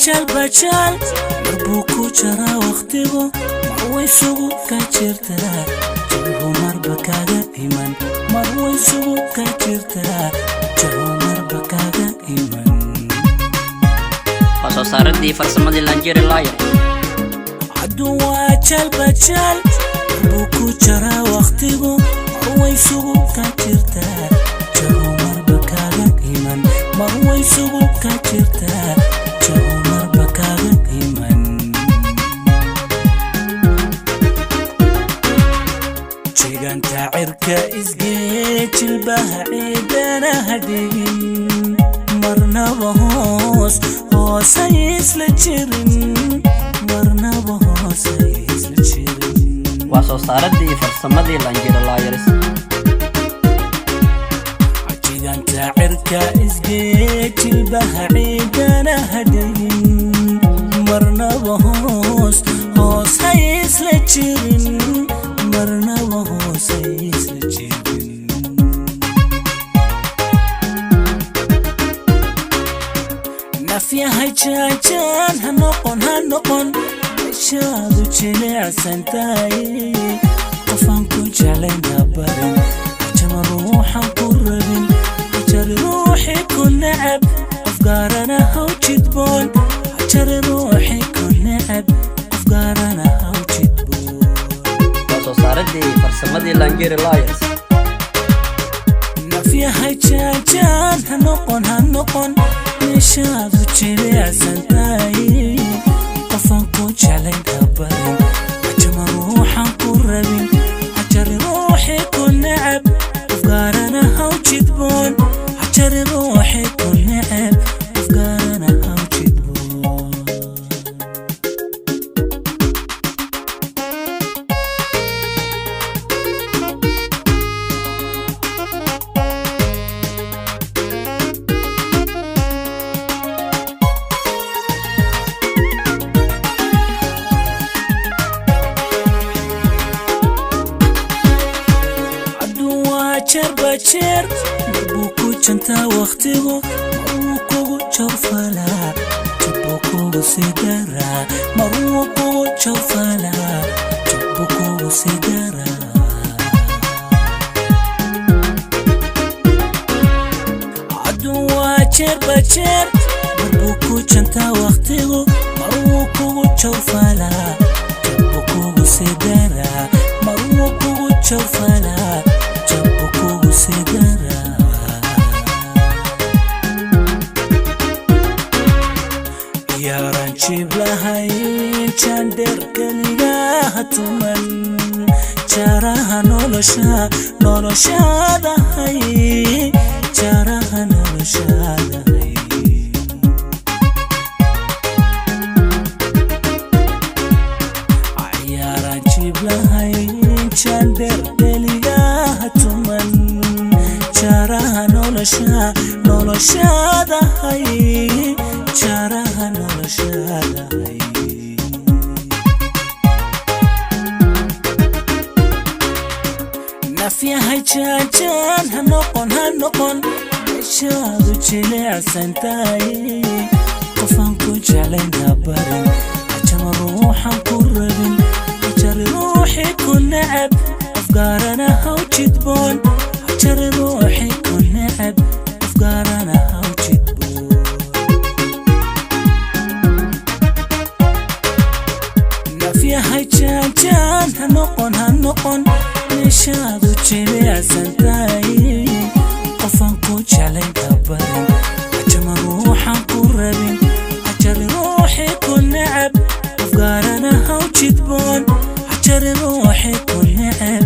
bajal marbuku jara waqtigu marwaysugu ka jirta jiro marba kaga iman marwaysugu ka jirta jiro marba kaga iman soo saaradii farsamadii Lanjeri Layer adwa bajal marbuku jara waqtigu marwaysugu ka jirta jiro marba kaga iman marwaysugu ka jirta jiro marba kaga iman jiganta cirka isgeejil bahacidana hadin marnaba hoos ay isla jirin marnaba hoos ay isla jirin waa soo saaradii farsamadii Lanjeri Layer jiganta cirka isgeejil bahacidana hadin marnaba hoos ay isla jirin marnaba hoos ay isla jirin nafyahay jaajan hanoqon shaadu jilicsantahay qofaan ku jeclayn habarin jama ruuxan ku rabin jari ruuxi ku nacab qof gaarana haw jidboon jari ruuxi ku nacab qof gaarana haw jidboon soo saaradii farsamadii Lanjeri Layer nafyahay jaajan hanoqon shaadu jilicsantahay qofaan ku jeclayn habarin jama ruuxan ku rabin jari ruuxi ku nacab qof gaarana haw jidboon jari ruuxi ku nacab qof gaarana haw jidboon bajal marbuku janta waqtigu marbuku jawfala jabbuku sidara marbuku jawfala jabbuku sidara adwa bajal marbuku janta waqtigu marbuku jawfala jabbuku sidara marbuku jawfala yaran jiblahay jander kaliga tuman jaraha noloshadahay jaraha noloshadahay yaran jiblahay jander kaliga tuman jaraha noloshadahay jaraha noloshadahay nafyahay jaajan hanoqon shaadu jilicsantahay qofaan ku jeclayn habarin jama ruuxan ku rabin jari ruuxi ku nacab qof gaarana haw jidboon jari ruuxi ku nacab qof gaarana haw jidboon nafyahay jaajan hanoqon shaadu jilicsantahay qofaan ku jeclayn habarin jama ruuxan ku rabin jari ruuxi ku nacab qof gaarana haw jidboon jari ruuxi ku nacab